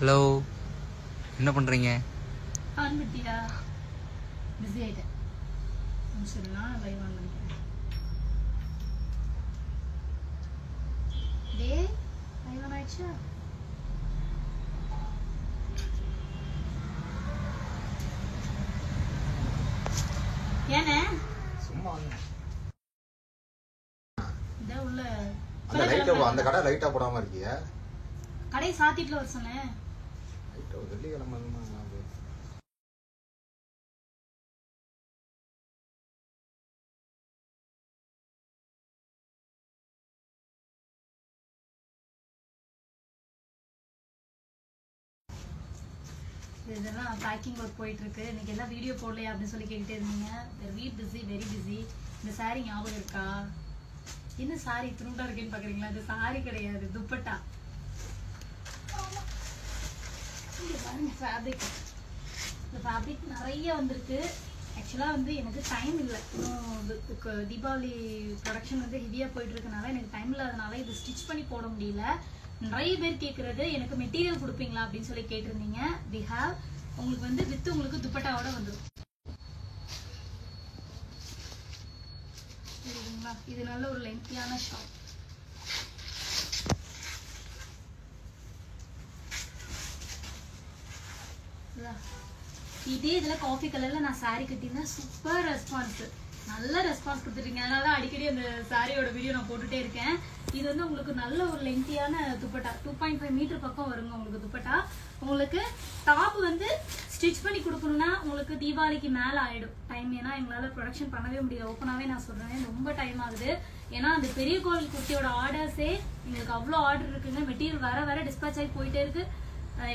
Hello, என்ன பண்ணுறீங்க? On பண்ணிட்டியா? பிஸி ஆகிட்டேன். சரிண்ணா லைவ் ஆன் பண்ணிக்கிறேன். டே லைவ் ஆன் ஆயிடுச்சா? ஏனே சும்மா இந்த உள்ள அந்த லைட் அந்த கடை லைட்டா போடாம இருக்கியா? கடை சாத்திட்டுல வர சொன்னேன். லைட் வெள்ளிக்கிழமை இதெல்லாம் பேக்கிங் ஒர்க் போயிட்டு இருக்கு. இன்னைக்கு எல்லாம் வீடியோ போடலையா அப்படின்னு சொல்லி கேட்டுட்டே இருந்தீங்க. Very busy very busy. இந்த சாரி ஞாபகம் இருக்கா? என்ன சாரி துணுண்டா இருக்குன்னு பாக்குறீங்களா? இது சாரி கிடையாது, துப்பட்டா. இங்க பாருங்க ஃபேப்ரிக். இந்த ஃபேப்ரிக் நிறைய வந்திருக்கு. ஆக்சுவலாக வந்து எனக்கு டைம் இல்லை. இன்னும் தீபாவளி ப்ரொடக்ஷன் வந்து ஹெவியாக போயிட்டு இருக்கனால எனக்கு டைம் இல்லாதனால இது ஸ்டிச் பண்ணி போட முடியல. நிறைய பேர் கேட்குறது எனக்கு மெட்டீரியல் கொடுப்பீங்களா அப்படின்னு சொல்லி கேட்டிருந்தீங்க. We have. உங்களுக்கு வந்து வித் உங்களுக்கு துப்பட்டாவோட வந்துடும். சரிங்களா? இது நல்ல ஒரு லென்த்தியான ஷாப். இதே இதுல காஃபி கலர்ல நான் சாரி கட்டினா சூப்பர் ரெஸ்பான்ஸ், நல்ல ரெஸ்பான்ஸ் கொடுத்துருக்கீங்க. அதனால அடிக்கடி அந்த சாரியோட வீடியோ நான் போட்டுட்டே இருக்கேன். இது வந்து உங்களுக்கு நல்ல ஒரு லென்த்தியான துப்பட்டா, 2.5 மீட்டர் பக்கம் வருங்க உங்களுக்கு துப்பட்டா. உங்களுக்கு டாப் வந்து ஸ்டிச் பண்ணி கொடுக்கணும்னா உங்களுக்கு தீபாவளிக்கு மேல ஆயிடும் டைம். ஏன்னா எங்களால ப்ரொடக்ஷன் பண்ணவே முடியாது. ஓப்பனாவே நான் சொல்றேன், ரொம்ப டைம் ஆகுது. ஏன்னா அந்த பெரிய கோவில் குர்த்தியோட ஆர்டர்ஸே எங்களுக்கு அவ்வளோ ஆர்டர் இருக்குங்க. மெட்டீரியல் வர வர டிஸ்பேச் ஆகி போயிட்டே இருக்கு.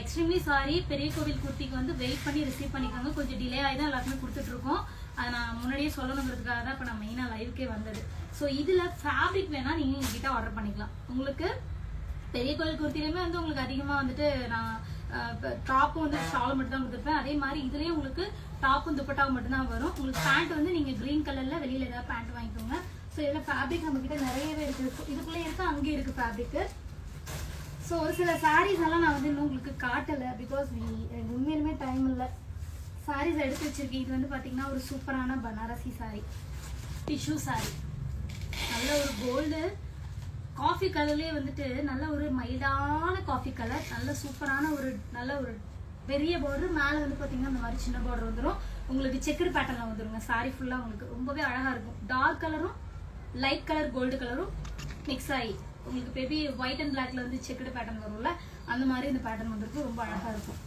Extremely sorry. பெரிய கோவில் குர்த்திக்கு வந்து வெயிட் பண்ணி ரிசீவ் பண்ணிக்கோங்க. கொஞ்சம் டிலே ஆகி தான் எல்லாருமே கொடுத்துட்டு இருக்கோம். அதை நான் முன்னாடியே சொல்லணுங்கிறதுக்காக தான் இப்போ நான் மெயினாக லைவுக்கே வந்தது. ஸோ இதில் ஃபேப்ரிக் வேணால் நீங்கள் எங்ககிட்ட ஆர்டர் பண்ணிக்கலாம். உங்களுக்கு பெரிய கோவில் குர்த்திலையுமே வந்து உங்களுக்கு அதிகமாக வந்துட்டு நான் டாப்பும் வந்து ஷால் மட்டும் தான் கொடுத்துருப்பேன். அதே மாதிரி இதுலேயும் உங்களுக்கு டாப்பும் துப்பட்டாவும் மட்டும்தான் வரும். உங்களுக்கு பேண்ட் வந்து நீங்கள் க்ரீன் கலரில் வெளியில் ஏதாவது பேண்ட் வாங்கிக்கோங்க. ஸோ இதில் ஃபேப்ரிக் நம்மக்கிட்ட நிறையவே இருக்குது. இதுக்குள்ளே இருக்குது, அங்கேயும் இருக்குது ஃபேப்ரிக்கு. ஸோ ஒரு சில சாரீஸ் எல்லாம் நான் வந்து இன்னும் உங்களுக்கு காட்டலை. பிகாஸ் எனக்கு உண்மையிலுமே டைம் இல்லை. சாரீஸ் எடுத்து வச்சிருக்கேன். இது வந்து பார்த்தீங்கன்னா ஒரு சூப்பரான பனாரசி சாரி, டிஷ்யூ சாரி. நல்ல ஒரு கோல்டு காஃபி கலர்லேயே வந்துட்டு நல்ல ஒரு மைல்டான காஃபி கலர். நல்ல சூப்பரான ஒரு நல்ல ஒரு பெரிய பார்டர். மேலே வந்து பார்த்தீங்கன்னா இந்த மாதிரி சின்ன பார்டர் வந்துடும். உங்களுக்கு செக்குடு பேட்டர்னில் வந்துடுங்க. சாரி ஃபுல்லாக உங்களுக்கு ரொம்பவே அழகாக இருக்கும். டார்க் கலரும் லைட் கலர் கோல்டு கலரும் மிக்ஸ் ஆகி உங்களுக்கு பேபி ஒயிட் அண்ட் பிளாக்ல வந்து செக்குடு பேட்டர்ன் வரும்ல, அந்த மாதிரி இந்த பேட்டர்ன் வந்துருக்கு. ரொம்ப அழகா இருக்கும்.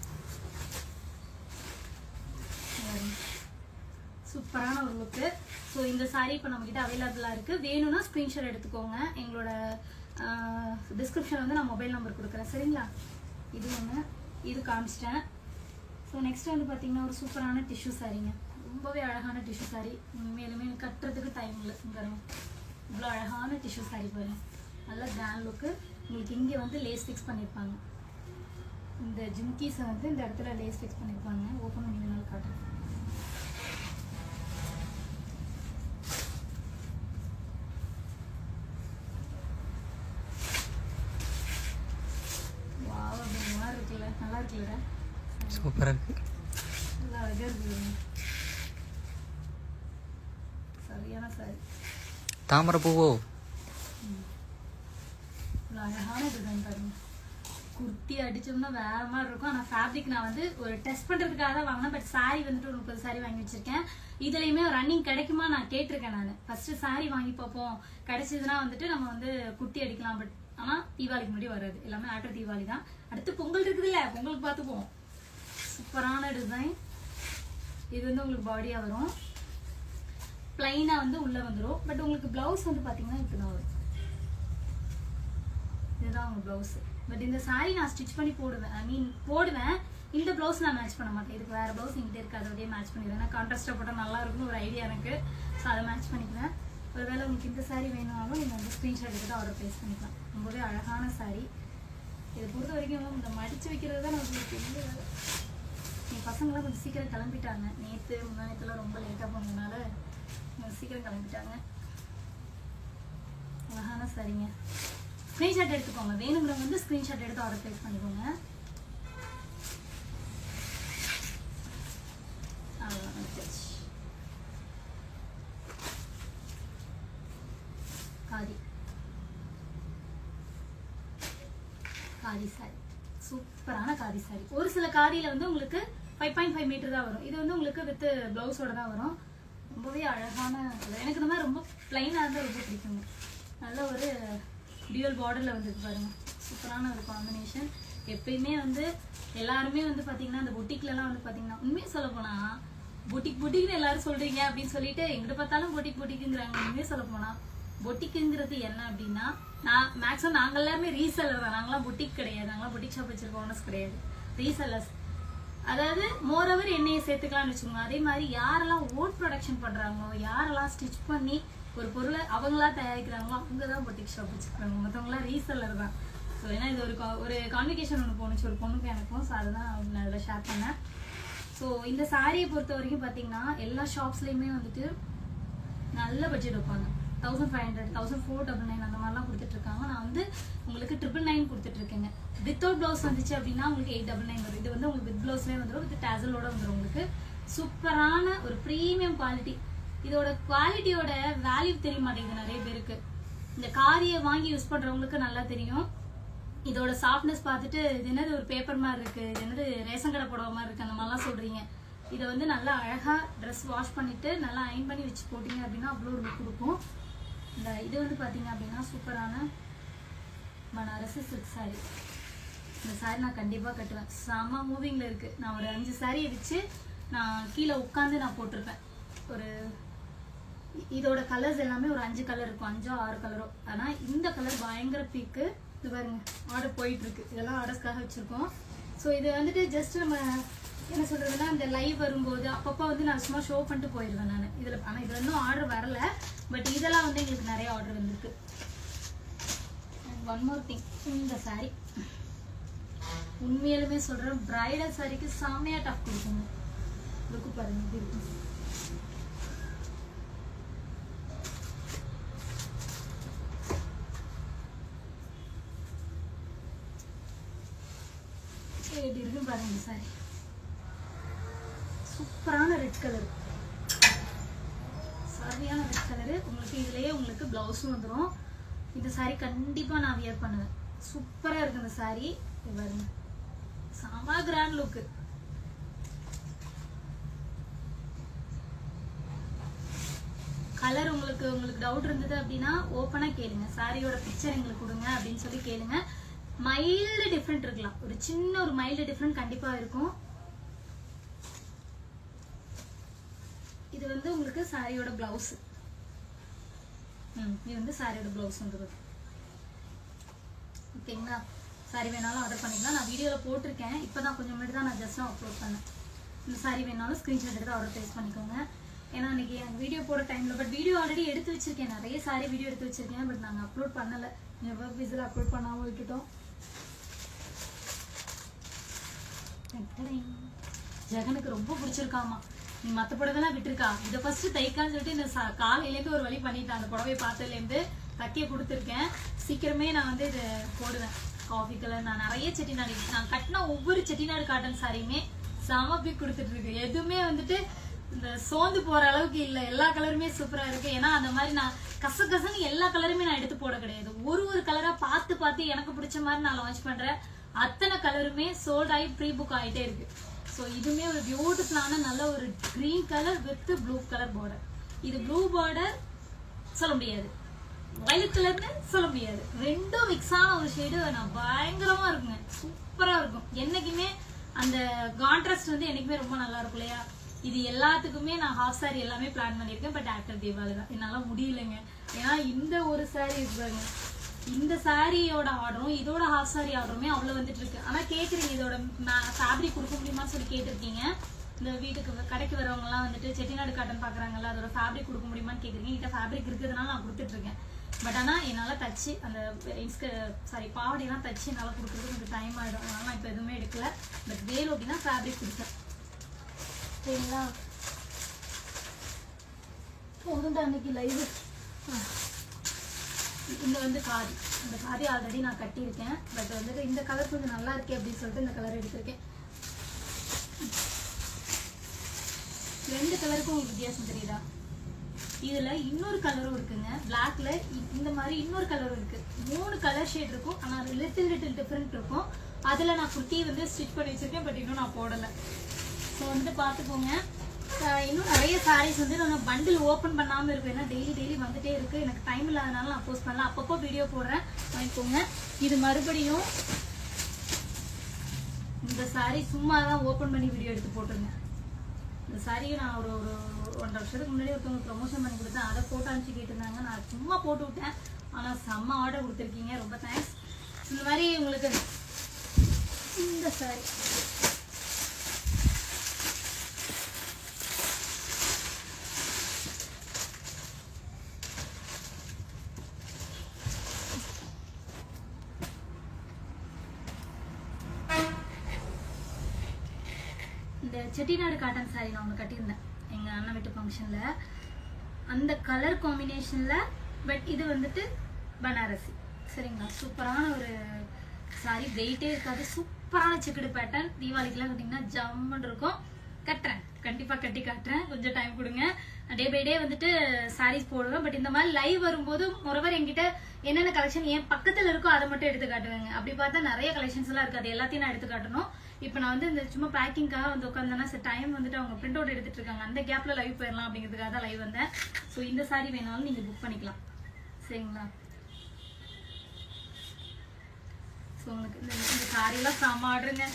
சூப்பரான ஒரு லுக்கு. ஸோ இந்த சாரீ இப்போ நம்மகிட்ட அவைலபிளாக இருக்குது. வேணும்னா ஸ்க்ரீன்ஷாட் எடுத்துக்கோங்க. எங்களோட டிஸ்கிரிப்ஷன் வந்து நான் மொபைல் நம்பர் கொடுக்குறேன். சரிங்களா? இது ஒன்று, இது காமிச்சிட்டேன். ஸோ நெக்ஸ்ட் வந்து பார்த்தீங்கன்னா ஒரு சூப்பரான டிஷ்யூ சாரீங்க. ரொம்பவே அழகான டிஷ்யூ சாரீ. உண்மையிலுமே கட்டுறதுக்கு டைம் இல்லை. இவ்வளோ அழகான டிஷ்யூ சாரீ பாருங்க. நல்ல கிராண்ட் லுக்கு. உங்களுக்கு இங்கே வந்து லேஸ் ஃபிக்ஸ் பண்ணியிருப்பாங்க. இந்த ஜிம்கீஸை வந்து இந்த இடத்துல லேஸ் ஃபிக்ஸ் பண்ணியிருப்பாங்க. ஓப்பன் பண்ணி வேணாலும் காட்டுறேன். வாவ், அப்படி மாதிரி இருக்குல்ல, நல்லா இருக்குல்ல, சூப்பராக இருக்கு. நல்லா அழகாக இருக்குது. சரியான சாரி. தாமரை பூவோ? அழகான டிசைன் பாருங்க. குர்த்தி அடிச்சோம்னா வேற மாதிரி இருக்கும். ஆனால் ஃபேப்ரிக் நான் வந்து ஒரு டெஸ்ட் பண்ணுறதுக்காக தான் வாங்கினேன். பட் சாரி வந்துட்டு ஒரு 30 சாரி வாங்கி வச்சிருக்கேன். இதுலையுமே ரன்னிங் கிடைக்குமா நான் கேட்டிருக்கேன். நான் ஃபர்ஸ்ட் சாரி வாங்கி பார்ப்போம், கிடைச்சதுன்னா வந்துட்டு நம்ம வந்து குர்த்தி அடிக்கலாம். பட் ஆனால் தீபாவளிக்கு முன்னாடி வராது. எல்லாமே ஆட்டர் தீபாவளி தான். அடுத்து பொங்கல் இருக்குது இல்லை, பொங்கலுக்கு பார்த்துப்போம். சூப்பரான டிசைன். இது வந்து உங்களுக்கு பாடியாக வரும். பிளைனாக வந்து உள்ளே வந்துடும். பட் உங்களுக்கு ப்ளவுஸ் வந்து பார்த்தீங்கன்னா இப்படி தான் வரும். இதுதான் உங்க பிளவுஸ். பட் இந்த சாரி நான் ஸ்டிச் பண்ணி போடுவேன். இந்த பிளவுஸ் நான் மேட்ச் பண்ண மாட்டேன். இதுக்கு வேற பிளவுஸ் எங்கிட்ட இருக்கு, அதோடய மேட்ச் பண்ணிடுவேன். நான் கான்ட்ராஸ்டாக போட்டால் நல்லா இருக்கும்னு ஒரு ஐடியா எனக்கு. ஸோ அதை மேட்ச் பண்ணிக்குவேன். ஒருவேளை உங்களுக்கு இந்த சாரி வேணும்னாலும் நீங்கள் வந்து ஸ்க்ரீன்ஷாட் எடுத்து ஆர்டர் ப்ளேஸ் பண்ணிக்கலாம். ரொம்பவே அழகான சாரி. இதை பொறுத்த வரைக்கும் இந்த மடித்து வைக்கிறது தான் நம்மளுக்கு பெரிய வேலை. என் பசங்களாம் கொஞ்சம் சீக்கிரம் கிளம்பிட்டாங்க. நேற்று முன்னாடியெல்லாம் ரொம்ப லேட்டாக போனதுனால கொஞ்சம் சீக்கிரம் கிளம்பிட்டாங்க. அழகான சாரிங்க. ஸ்க்ரீன்ஷாட் எடுத்துக்கோங்க. வேணுங்கிறவங்க வந்து ஸ்க்ரீன்ஷாட் எடுத்து ஆர்டர் ப்ளேஸ் பண்ணிக்கோங்க. காதி சாரி, சூப்பரான காதி சாரி. ஒரு சில காதியில வந்து உங்களுக்கு 5.5 மீட்டர் தான் வரும். இது வந்து உங்களுக்கு வித் பிளவுஸோட தான் வரும். ரொம்பவே அழகான, எனக்கு இந்த மாதிரி ரொம்ப பிளைனா இருந்தா ரொம்ப பிடிக்குங்க. நல்ல ஒரு டியூவல் பார்டர்ல வந்துருக்கு பாருங்க, சூப்பரான ஒரு காம்பினேஷன். எப்பயுமே வந்து எல்லாருமே வந்து பாத்தீங்கன்னா இந்த பொட்டிக்ல எல்லாம் வந்து பாத்தீங்கன்னா, உண்மையை சொல்ல போனா பொட்டிக்னு எல்லாரும் சொல்றீங்க அப்படின்னு சொல்லிட்டு எங்கிட்ட பார்த்தாலும் பொட்டிக்குங்கிறாங்க. உண்மையை சொல்ல போனா பொட்டிக்குங்கிறது என்ன அப்படின்னா, நான் மேக்ஸிமம் நாங்க எல்லாருமே ரீசெல்லர் தான். நாங்களாம் பொட்டிக் கிடையாது, நாங்களாம் பொட்டிக் ஷாப் வச்சிருக்க ஓனர்ஸ் கிடையாது, ரீசெல்லர்ஸ். அதாவது மோரோவர் என்னையை சேர்த்துக்கலாம்னு வச்சுக்கோங்க. அதே மாதிரி யாரெல்லாம் ஓன் ப்ரொடக்ஷன் பண்றாங்களோ, யாரெல்லாம் ஸ்டிச் பண்ணி ஒரு பொருளை அவங்களா தயாரிக்கிறாங்களோ அவங்கதான் பொட்டிக் ஷாப் வச்சுக்கிறாங்க. மற்றவங்களாம் ரீசெல்லர் தான். ஸோ ஏன்னா இது ஒரு கான்வெகேஷன் ஒன்று போணுச்சு ஒரு பொண்ணுக்கு எனக்கும். ஸோ அதுதான் நான் அதில் ஷேர் பண்ணேன். ஸோ இந்த சாரியை பொறுத்த வரைக்கும் பார்த்தீங்கன்னா எல்லா ஷாப்ஸ்லையுமே வந்துட்டு நல்ல பட்ஜெட் வைப்பாங்க. 1500, 1499 அந்த மாதிரிலாம் கொடுத்துட்டு இருக்காங்க. நான் வந்து உங்களுக்கு 999 கொடுத்துட்டு இருக்கேங்க. வித்தவுட் பிளவுஸ் வந்துச்சு அப்படின்னா உங்களுக்கு 899 வரும். இது வந்து உங்களுக்கு வித் பிளவுஸ்லேயே வந்துடும், வித் டேசலோட வந்துடும். உங்களுக்கு சூப்பரான ஒரு ப்ரீமியம் குவாலிட்டி. இதோட குவாலிட்டியோட வேல்யூ தெரிய மாட்டேங்குது நிறைய பேருக்கு. இந்த காதியை வாங்கி யூஸ் பண்றவங்களுக்கு நல்லா தெரியும். இதோட சாஃப்ட்னஸ் பார்த்துட்டு இது என்னது ஒரு பேப்பர் மாதிரி இருக்கு, இது என்னது ரேஷன் கடை புடவை மாதிரி இருக்கு, அந்த மாதிரிலாம் சொல்றீங்க. இதை வந்து நல்லா அழகா ட்ரெஸ் வாஷ் பண்ணிட்டு நல்லா அயன் பண்ணி வச்சு போட்டீங்க அப்படின்னா அவ்வளோ ஒரு லுக் கொடுக்கும். இந்த இது வந்து பாத்தீங்க அப்படின்னா சூப்பரான பனாரசி சில்க் சாரி. இந்த சாரி நான் கண்டிப்பா கட்டுவேன். செம்ம மூவிங்ல இருக்கு. நான் ஒரு 5 சாரி வச்சு நான் கீழே உட்காந்து நான் போட்டிருப்பேன். ஒரு இதோட கலர்ஸ் எல்லாமே ஒரு 5 கலர் இருக்கும், 5 6 கலரோ. ஆனா இந்த கலர் பயங்கர பீக்கு. இது பாருங்க ஆர்டர் போயிட்டு இருக்கு. இதெல்லாம் ஆர்டர்ஸ்க்காக வச்சிருக்கோம். ஸோ இது வந்துட்டு ஜஸ்ட் நம்ம என்ன சொல்றதுன்னா இந்த லைவ் வரும்போது அப்பப்போ வந்து நான் சும்மா ஷோ பண்ணிட்டு போயிடுவேன் நான் இதுல. ஆனா இதுல இன்னும் ஆர்டர் வரல, பட் இதெல்லாம் வந்து எங்களுக்கு நிறைய ஆர்டர் வந்திருக்கு. ஒன் மோர் திங், இந்த சாரி உண்மையிலுமே சொல்றேன், பிரைடல் சாரிக்கு செம்மையா டஃப் கொடுக்குங்க. லுக்கு பாருங்க எப்படி இருக்கும். எப்படி இருக்கு பாருங்க இந்த சாரி. சூப்பரான ரெட் கலர், சரியான ரெட் கலரு. உங்களுக்கு இதுலயே உங்களுக்கு பிளவுஸும் வந்துடும். இந்த சாரி கண்டிப்பா நான் வியர் பண்ணுவேன். சூப்பரா இருக்கு இந்த சாரி. பாருங்க செம கிராண்ட் லுக். கலர் உங்களுக்கு டவுட் இருந்தது அப்படின்னா ஓப்பனா கேளுங்க. சாரியோட பிக்சர் எங்களுக்கு கொடுங்க அப்படின்னு சொல்லி கேளுங்க. மைல்டு டிஃப்ரெண்ட் இருக்கலாம், ஒரு சின்ன ஒரு மைல்டு டிஃப்ரெண்ட் கண்டிப்பா இருக்கும். இது வந்து உங்களுக்கு சாரியோட பிளவுஸ். இது வந்து சாரியோட பிளவுஸ் வந்துருது. ஓகேங்களா? சாரி வேணாலும் ஆர்டர் பண்ணிக்கலாம். நான் வீடியோல போட்டிருக்கேன், இப்பதான் கொஞ்சம் முன்னாடி தான் நான் ஜஸ்ட் அப்லோட் பண்ணேன். இந்த சாரி வேணாலும் ஸ்கிரீன்ஷாட் எடுத்து ஆர்டர் பிளேஸ் பண்ணிக்கோங்க. ஏன்னா இன்னைக்கு எனக்கு வீடியோ போட டைம்ல, பட் வீடியோ ஆல்ரெடி எடுத்து வச்சிருக்கேன், நிறைய சாரி வீடியோ எடுத்து வச்சிருக்கேன். பட் நாங்கள் அப்லோட் பண்ணல, ஒர்க் பிஸியில் அப்லோட் பண்ணாமல் விட்டுட்டோம். ஜெகனுக்கு ரொம்ப பிடிச்சிருக்காமா. நீ மத்த புடவைலாம் விட்டுருக்கா, இதை ஃபர்ஸ்ட் தைக்கான்னு சொல்லிட்டு இந்த காலையிலேருந்து ஒரு வழி பண்ணிட்டேன். அந்த புடவையை பார்த்ததுலேருந்து தைக்க கொடுத்துருக்கேன். சீக்கிரமே நான் வந்து இதை போடுவேன். Coffee colour. நான் நிறைய செட்டிநாடு, நான் கட்டின ஒவ்வொரு செட்டிநாடு காட்டன் சாரியுமே செம பிக் கொடுத்துட்டு இருக்கு. எதுவுமே வந்துட்டு இந்த சோர்ந்து போற அளவுக்கு இல்லை, எல்லா கலருமே சூப்பரா இருக்கு. ஏன்னா அந்த மாதிரி நான் கசகசன்னு எல்லா கலருமே நான் எடுத்து போட கிடையாது. ஒரு கலரா பார்த்து எனக்கு பிடிச்ச மாதிரி நான் லான்ச் பண்றேன். அத்தனை கலருமே சோல்ட் ஆகி ப்ரீ புக் ஆகிட்டே இருக்கு. ஸோ இதுவுமே ஒரு பியூட்டிஃபுல்லான நல்ல ஒரு green colour with blue colour border. இது ப்ளூ பார்டர் சொல்ல முடியாது, வயலட் கலர்னு சொல்ல முடியாது, ரெண்டும் மிக்ஸ் ஆன ஒரு ஷேடு. நான் பயங்கரமா இருக்குங்க, சூப்பரா இருக்கும். என்னைக்குமே அந்த கான்ட்ராஸ்ட் வந்து என்னைக்குமே ரொம்ப நல்லா இருக்கும் இல்லையா? இது எல்லாத்துக்குமே நான் ஹாஃப் சாரி எல்லாமே பிளான் பண்ணியிருக்கேன். பட் ஆஃப்டர் தீபாவளி தான் என்னால முடியலைங்க. ஏன்னா இந்த ஒரு சாரி இருப்பாங்க, இந்த சாரியோட ஆர்டரும் இதோட ஹாஃப் சாரி ஆர்டருமே அவ்வளவு வந்துட்டு இருக்கு. ஆனா கேக்குறீங்க இதோட ஃபேப்ரிக் கொடுக்க முடியுமான்னு சொல்லி கேட்டிருக்கீங்க. இந்த வீட்டுக்கு கடைக்கு வரவங்க எல்லாம் வந்துட்டு செட்டிநாடு காட்டன் பாக்குறாங்கல்ல, அதோட ஃபேப்ரிக் கொடுக்க முடியுமான்னு கேக்குறீங்க. கிட்ட ஃபேப்ரிக் இருக்கிறதுனால நான் கொடுத்துட்டு இருக்கேன். பட் ஆனா என்னால தச்சு அந்த பாவடையெல்லாம் தச்சு என்னால கொடுக்கறதுக்கு எனக்கு டைம் ஆயிடும். அதனால நான் இப்ப எதுவுமே எடுக்கல. பட் வேணும் அப்படின்னா ஃபேப்ரிக் கொடுத்தேன். சரிங்களா? போதுண்டா அன்னைக்கு லைவ். இந்த வந்து காதி, இந்த காதி ஆல்ரெடி நான் கட்டியிருக்கேன். பட் வந்துட்டு இந்த கலர் கொஞ்சம் நல்லா இருக்கே அப்படின்னு சொல்லிட்டு இந்த கலர் எடுத்திருக்கேன். 2 கலருக்கும் உங்களுக்கு வித்தியாசம் தெரியுதா? இதுல இன்னொரு கலரும் இருக்குங்க. பிளாக்ல இந்த மாதிரி இன்னொரு கலரும் இருக்கு. 3 கலர் ஷேட் இருக்கும். ஆனா லிட்டில் டிஃபரெண்ட் இருக்கும். அதுல நான் குர்த்தி வந்து ஸ்டிச் பண்ணி வச்சிருக்கேன். பட் இன்னும் நான் போடல. ஸோ வந்து பார்த்துக்கோங்க. இன்னும் நிறைய சாரீஸ் வந்து நான் பண்டில் ஓப்பன் பண்ணாமல் இருக்கும். ஏன்னா டெய்லி வந்துட்டே இருக்கு. எனக்கு டைம் இல்லாதனால நான் போஸ்ட் பண்ணலாம். அப்பப்போ வீடியோ போடுறேன், வாங்கிக்கோங்க. இது மறுபடியும் இந்த சாரீ சும்மா தான் ஓப்பன் பண்ணி வீடியோ எடுத்து போட்டிருந்தேன். இந்த சாரியை நான் ஒரு 1.5 வருஷத்துக்கு முன்னாடி ஒருத்தவங்க ப்ரொமோஷன் பண்ணி கொடுத்தேன். அதை போட்டு அனுப்பிச்சு கேட்டிருந்தாங்க. நான் சும்மா போட்டு விட்டேன். ஆனால் செம்ம ஆர்டர் கொடுத்துருக்கீங்க, ரொம்ப தேங்க்ஸ். இந்த மாதிரி உங்களுக்கு இந்த சாரி இந்த செட்டிநாடு காட்டன் சாரி நான் ஒன்று கட்டியிருந்தேன் எங்கள் அண்ணன் வீட்டு ஃபங்க்ஷனில். அந்த கலர் காம்பினேஷனில். பட் இது வந்துட்டு பனாரசி. சரிங்களா, சூப்பரான ஒரு சாரி. வெயிட்டே இருக்காது. சூப்பரான செக்குடு பேட்டர்ன். தீபாவளிக்கெல்லாம் கட்டிங்கன்னா ஜம்முன்னு இருக்கும். கட்டுறேன், கண்டிப்பாக கட்டி காட்டுறேன். கொஞ்சம் டைம் கொடுங்க. டே பை டே வந்துட்டு சாரீஸ் போடுவேன். பட் இந்த மாதிரி லைவ் வரும்போது மொரவர் என்கிட்ட என்னென்ன கலெக்ஷன் என் பக்கத்தில் இருக்கோ அதை மட்டும் எடுத்து காட்டுவேங்க. அப்படி பார்த்தா நிறைய கலெக்ஷன்ஸ் எல்லாம் இருக்குது. அது எல்லாத்தையும் நான் எடுத்து காட்டணும். இப்போ நான் வந்து இந்த சும்மா பேக்கிங்காக வந்து உட்காந்தேன்னா சரி டைம் வந்துட்டு அவங்க பிரிண்ட் அவுட் எடுத்துட்டு இருக்காங்க. அந்த கேப்ல லைவ் போயிடலாம் அப்படிங்கிறதுக்காக தான் லைவ் வந்தேன். ஸோ இந்த சாரி வேணாலும் நீங்க புக் பண்ணிக்கலாம். சரிங்களா. ஸோ உங்களுக்கு இந்த சாரியெல்லாம் செம்ம ஆர்டருங்க.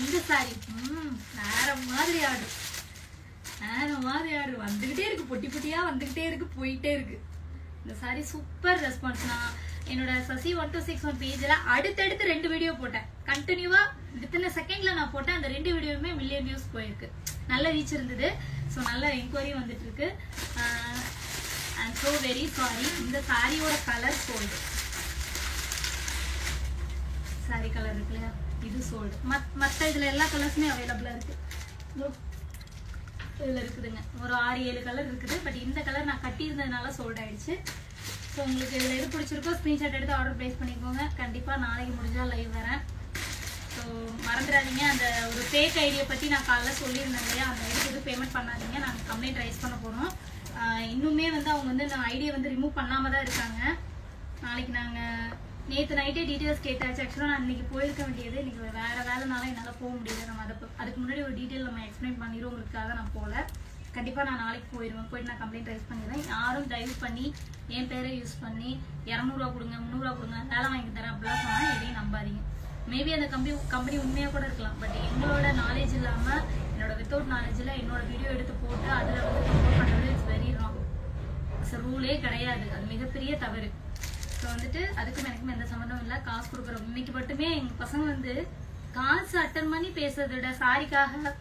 இந்த சாரி வேற மாதிரி ஆர்டர், வந்துகிட்டே இருக்கு. பொட்டி பொட்டியா வந்துகிட்டே இருக்கு, போயிட்டே இருக்கு. இந்த சாரி சூப்பர் ரெஸ்பான்ஸ். நான் என்னோட சசி 1261 பேஜ்ல அடுத்தடுத்து 2 வீடியோ போட்டேன். கண்டினியூவா வித்தின் செகண்ட்ல நான் போட்டேன். அந்த 2 வீடியோவுமே மில்லியன் வியூஸ் போயிருக்கு. நல்ல ரீச் இருந்தது. ஸோ நல்ல என்கொயரி வந்துட்டு இருக்கு. I'm so very sorry. இந்த சாரியோட கலர் சோல்டு. சாரி கலர் இருக்கு இல்லையா, இது சோல்டு. மற்ற இதுல எல்லா கலர்ஸுமே அவைலபிளா இருக்கு. இதுல இருக்குதுங்க ஒரு 6-7 கலர் இருக்குது. பட் இந்த கலர் நான் கட்டியிருந்ததுனால சோல்ட் ஆயிடுச்சு. ஸோ உங்களுக்கு இதில் எது பிடிச்சிருக்கோ ஸ்க்ரீன்ஷாட் எடுத்து ஆர்டர் ப்ளேஸ் பண்ணிக்கோங்க. கண்டிப்பாக நாளைக்கு முடிஞ்சால் லைவ் வரேன். ஸோ மறந்துடாதீங்க. அந்த ஒரு ஃபேக் ஐடியை பற்றி நான் காலைல சொல்லியிருந்தேன் இல்லையா, அந்த ஐடிக்கு எதுவும் பேமெண்ட் பண்ணாதீங்க. நாங்கள் கம்ப்ளைண்ட் ரைஸ் பண்ண போகிறோம். இன்னுமே வந்து அவங்க வந்து நான் ஐடியை வந்து ரிமூவ் பண்ணாமல் தான் இருக்காங்க. நாளைக்கு நாங்கள் நேற்று நைட்டே டீட்டெயில்ஸ் கேட்டாச்சு. ஆக்சுவலாக நான் இன்றைக்கி போயிருக்க வேண்டியது. இன்றைக்கி வேறு வேலைனால என்னால் போக முடியல. நம்ம அதுக்கு முன்னாடி ஒரு டீட்டெயில் நம்ம எக்ஸ்பிளைன் பண்ணிடுவோங்கிறதுக்காக நான் போகல. கண்டிப்பாக நான் நாளைக்கு போயிடுவேன். போயிட்டு நான் கம்ப்ளைண்ட் ரைஸ் பண்ணிடுறேன். யாரும் தயவு பண்ணி என் பேரை யூஸ் பண்ணி 200 ரூபா கொடுங்க 300 ரூபா கொடுங்க வேலை வாங்கி தரேன் அப்படிலாம் சொன்னால் எதையும் நம்பாதீங்க. மேபி அந்த கம்பெனி உண்மையாக கூட இருக்கலாம். பட் எங்களோட நாலேஜ் இல்லாமல், என்னோட வித்தவுட் நாலேஜில் என்னோட வீடியோ எடுத்து போட்டு அதில் வந்து ப்ரொமோட் பண்ணுறது இட்ஸ் வெரி ராங். இட்ஸ் ரூலே கிடையாது. அது மிகப்பெரிய தவறு. ஸோ வந்துட்டு அதுக்கும் எனக்கும் எந்த சம்மந்தமும் இல்லை. காசு கொடுக்குறோம். இன்னைக்கு மட்டுமே எங்கள் பசங்க வந்து காசு அட்டன் பண்ணி பேசுறத விட சாரிக்காக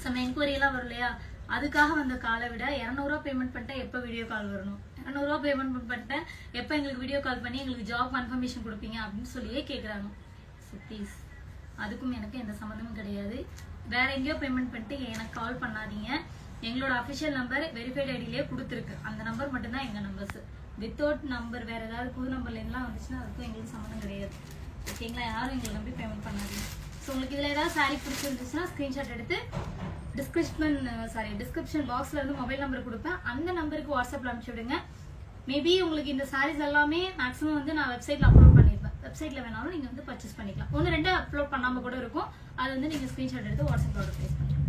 சம் என்கொயரியெல்லாம் வரும் இல்லையா, அதுக்காக வந்த காலை விட 200 ரூபா பேமெண்ட் பண்ணிட்டேன் எப்போ வீடியோ கால் வரணும், 200 ரூபா பேமெண்ட் பண்ணிட்டேன் எப்போ எங்களுக்கு வீடியோ கால் பண்ணி எங்களுக்கு ஜாப் கன்ஃபர்மேஷன் கொடுப்பீங்க அப்படின்னு சொல்லியே கேட்குறாங்க. ஸோ ப்ளீஸ், அதுக்கும் எனக்கு எந்த சம்மந்தமும் கிடையாது. வேற எங்கேயோ பேமெண்ட் பண்ணிட்டு எனக்கு கால் பண்ணாதீங்க. எங்களோட அஃபிஷியல் நம்பர் வெரிஃபைட் ஐடியிலேயே கொடுத்துருக்கு. அந்த நம்பர் மட்டும்தான் எங்கள் நம்பர்ஸ். வித்தவுட் நம்பர் வேற ஏதாவது புது நம்பர்லாம் வந்துச்சுன்னா அதுக்கும் எங்களுக்கு சம்மந்தம் கிடையாது. ஓகேங்களா, யாரும் எங்களை நம்பி பேமெண்ட் பண்ணாதீங்க. ஸோ உங்களுக்கு இதில் ஏதாவது சாரி பிடிச்சிருந்துச்சுன்னா ஸ்க்ரீன்ஷாட் எடுத்து டிஸ்கிரிப்ஷன் பாக்ஸ்ல வந்து மொபைல் நம்பர் கொடுப்பேன். அந்த நம்பருக்கு வாட்ஸ்அப்ல அனுப்பிச்சு விடுங்க. மேபி உங்களுக்கு இந்த சாரீஸ் எல்லாமே மேக்ஸிமம் வந்து நான் வெப்சைட்ல அப்லோட் பண்ணிருப்பேன். வெப்சைட்ல வேணாலும் நீங்க வந்து பர்ச்சேஸ் பண்ணிக்கலாம். 1-2 அப்லோட் பண்ணாம கூட இருக்கும். அது வந்து நீங்க ஸ்கிரீன்ஷாட் எடுத்து வாட்ஸ்அப்ல ஆர்டர் பிளேஸ் பண்ணிக்கலாம்.